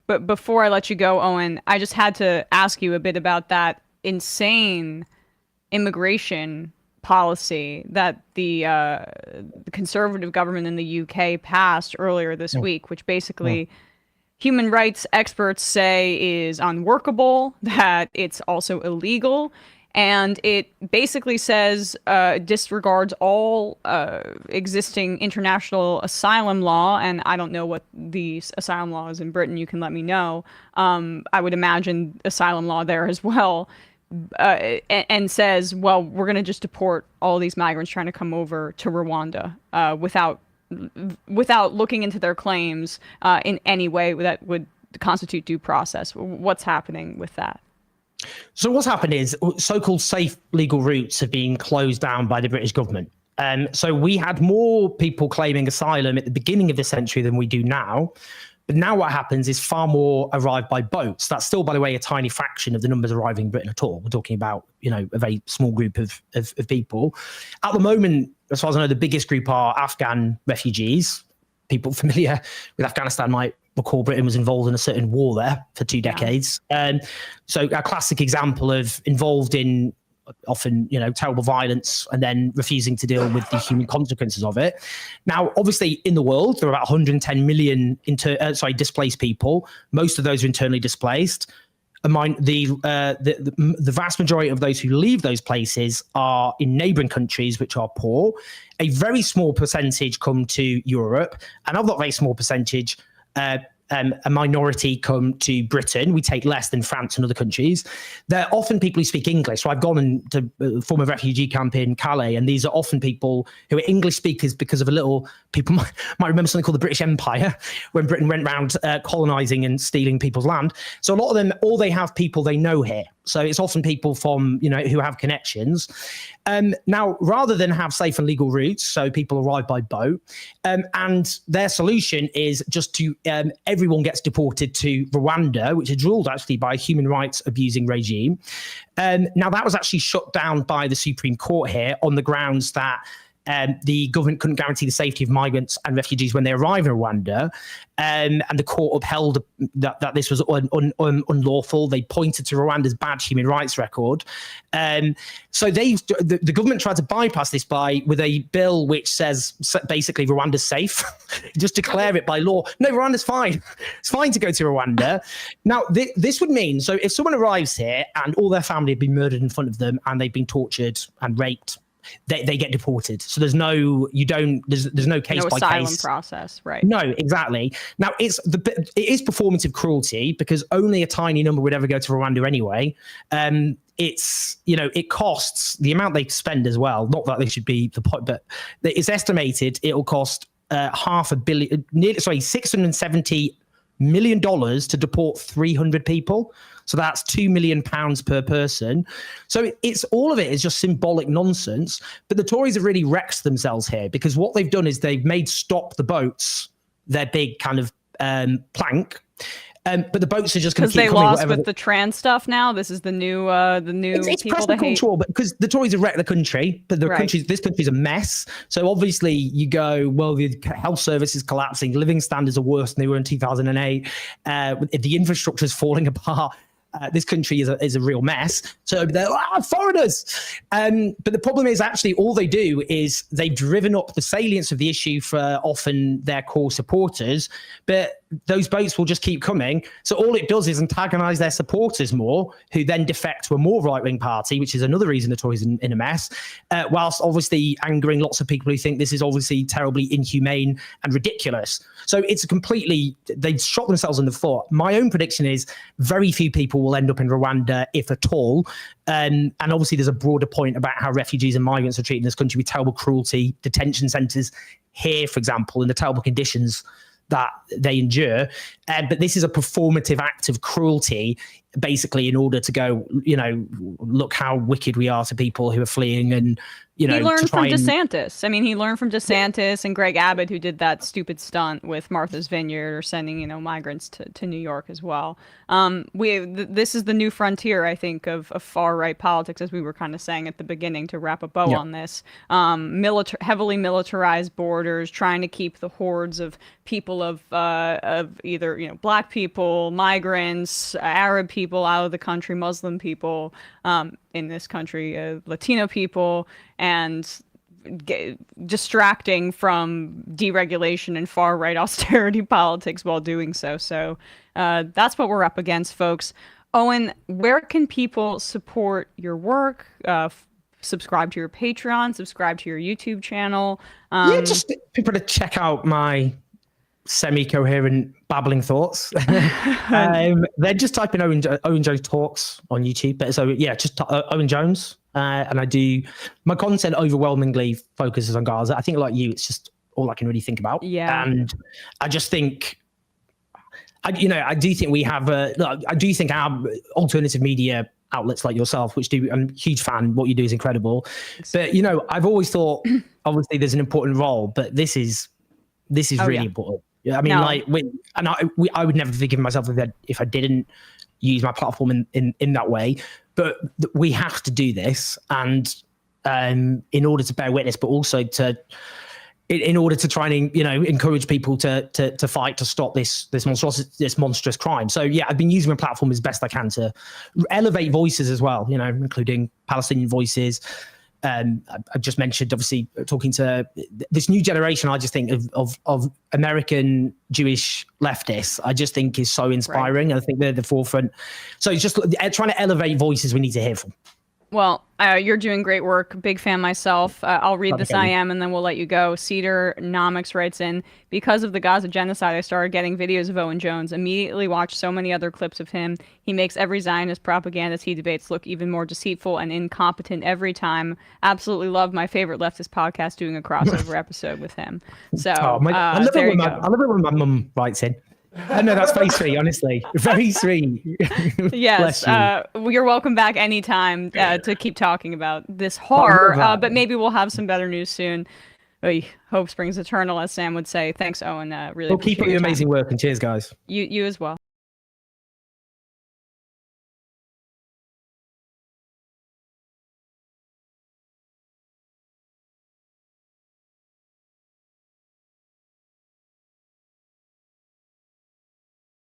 But before I let you go, Owen, I just had to ask you a bit about that insane immigration policy that the conservative government in the UK passed earlier this Mm, week, which mm. basically human rights experts say is unworkable, that it's also illegal, and it basically says disregards all existing international asylum law. And I don't know what the asylum law is in Britain. You can let me know. I would imagine asylum law there as well. And says, well, we're going to just deport all these migrants trying to come over to Rwanda without looking into their claims in any way that would constitute due process. What's happening with that? So what's happened is so-called safe legal routes have been closed down by the British government. So we had more people claiming asylum at the beginning of the century than we do now. But now what happens is far more arrive by boats. That's still, by the way, a tiny fraction of the numbers arriving in Britain at all. We're talking about, a very small group of people. At the moment, as far as I know, the biggest group are Afghan refugees. People familiar with Afghanistan might recall Britain was involved in a certain war there for 2 decades. So a classic example of involved in often, terrible violence and then refusing to deal with the human consequences of it. Now, obviously, in the world, there are about 110 million displaced people. Most of those are internally displaced. The vast majority of those who leave those places are in neighboring countries, which are poor. A very small percentage come to Europe, and of that very small percentage, a minority come to Britain. We take less than France and other countries. They're often people who speak English. So I've gone into form a refugee camp in Calais, and these are often people who are English speakers because of people might remember something called the British Empire, when Britain went around colonizing and stealing people's land. So a lot of them, all they have people they know here. So it's often people from, who have connections. Now, rather than have safe and legal routes, so people arrive by boat, and their solution is just to, everyone gets deported to Rwanda, which is ruled actually by a human rights abusing regime. Now, that was actually shut down by the Supreme Court here on the grounds that the government couldn't guarantee the safety of migrants and refugees when they arrive in Rwanda. And the court upheld that this was unlawful. They pointed to Rwanda's bad human rights record. So the government tried to bypass this with a bill which says basically Rwanda's safe. Just declare it by law. No, Rwanda's fine. It's fine to go to Rwanda. Now, this would mean, so if someone arrives here and all their family have been murdered in front of them and they've been tortured and raped, they get deported. So there's no case by asylum case process, right? No, exactly. Now it is performative cruelty because only a tiny number would ever go to Rwanda anyway. It costs the amount they spend as well. Not that they should be the point, but it's estimated it'll cost $670 million to deport 300 people. So that's £2 million per person. So it's all of it is just symbolic nonsense. But the Tories have really wrecked themselves here because what they've done is they've made stop the boats their big kind of plank. But the boats are just going to keep coming. Because they lost with the trans stuff now. This is the new it's people to hate. But because the Tories have wrecked the country, but this country's a mess. So obviously you go, well, the health service is collapsing, living standards are worse than they were in 2008. The infrastructure is falling apart. This country is a real mess. So they're foreigners. But the problem is actually all they do is they've driven up the salience of the issue for often their core supporters, but those boats will just keep coming. So all it does is antagonize their supporters more, who then defect to a more right-wing party, which is another reason the Tories are in a mess, whilst obviously angering lots of people who think this is obviously terribly inhumane and ridiculous. So it's they've shot themselves in the foot. My own prediction is very few people will end up in Rwanda, if at all. And obviously there's a broader point about how refugees and migrants are treated in this country with terrible cruelty, detention centres here, for example, and the terrible conditions that they endure. But this is a performative act of cruelty basically in order to go, look how wicked we are to people who are fleeing, and he learned to try from DeSantis. I mean, he learned from DeSantis and Greg Abbott, who did that stupid stunt with Martha's Vineyard, or sending migrants to New York as well. This is the new frontier, I think, of far right politics, as we were kind of saying at the beginning, to wrap a bow on this. Heavily militarized borders, trying to keep the hordes of people of either black people, migrants, Arab people out of the country, Muslim people in this country, Latino people, and distracting from deregulation and far right austerity politics while doing so. So that's what we're up against, folks. Owen, where can people support your work? Subscribe to your Patreon, subscribe to your YouTube channel. Just people to check out my semi-coherent babbling thoughts. They're just type in Owen Jones Talks on YouTube. So yeah, just Owen Jones. And my content overwhelmingly focuses on Gaza. I think, like you, it's just all I can really think about. Yeah. And I just think, I do think we have I do think our alternative media outlets like yourself, which I'm a huge fan. What you do is incredible. But I've always thought, obviously, there's an important role, but this is really important. I mean, I would never forgive myself if I didn't use my platform in that way. But we have to do this, and in order to bear witness, but also in order to try and encourage people to fight to stop this monstrous crime. So yeah, I've been using my platform as best I can to elevate voices as well, including Palestinian voices. I just mentioned, obviously, talking to this new generation. I just think of American Jewish leftists. I just think is so inspiring. Right. I think they're at the forefront. So it's just trying to elevate voices we need to hear from. Well, you're doing great work. Big fan myself. I'll read this I am, and then we'll let you go. Cedar Nomics writes in, because of the Gaza genocide, I started getting videos of Owen Jones. Immediately watched so many other clips of him. He makes every Zionist propagandist he debates look even more deceitful and incompetent every time. Absolutely love my favorite leftist podcast doing a crossover episode with him. So I love it when my mum writes in. No, that's very sweet, honestly. Very sweet. Yes. You're welcome back anytime to keep talking about this horror, but maybe we'll have some better news soon. Hope springs eternal, as Sam would say. Thanks, Owen. Really keep up your amazing work, and cheers, guys. You as well.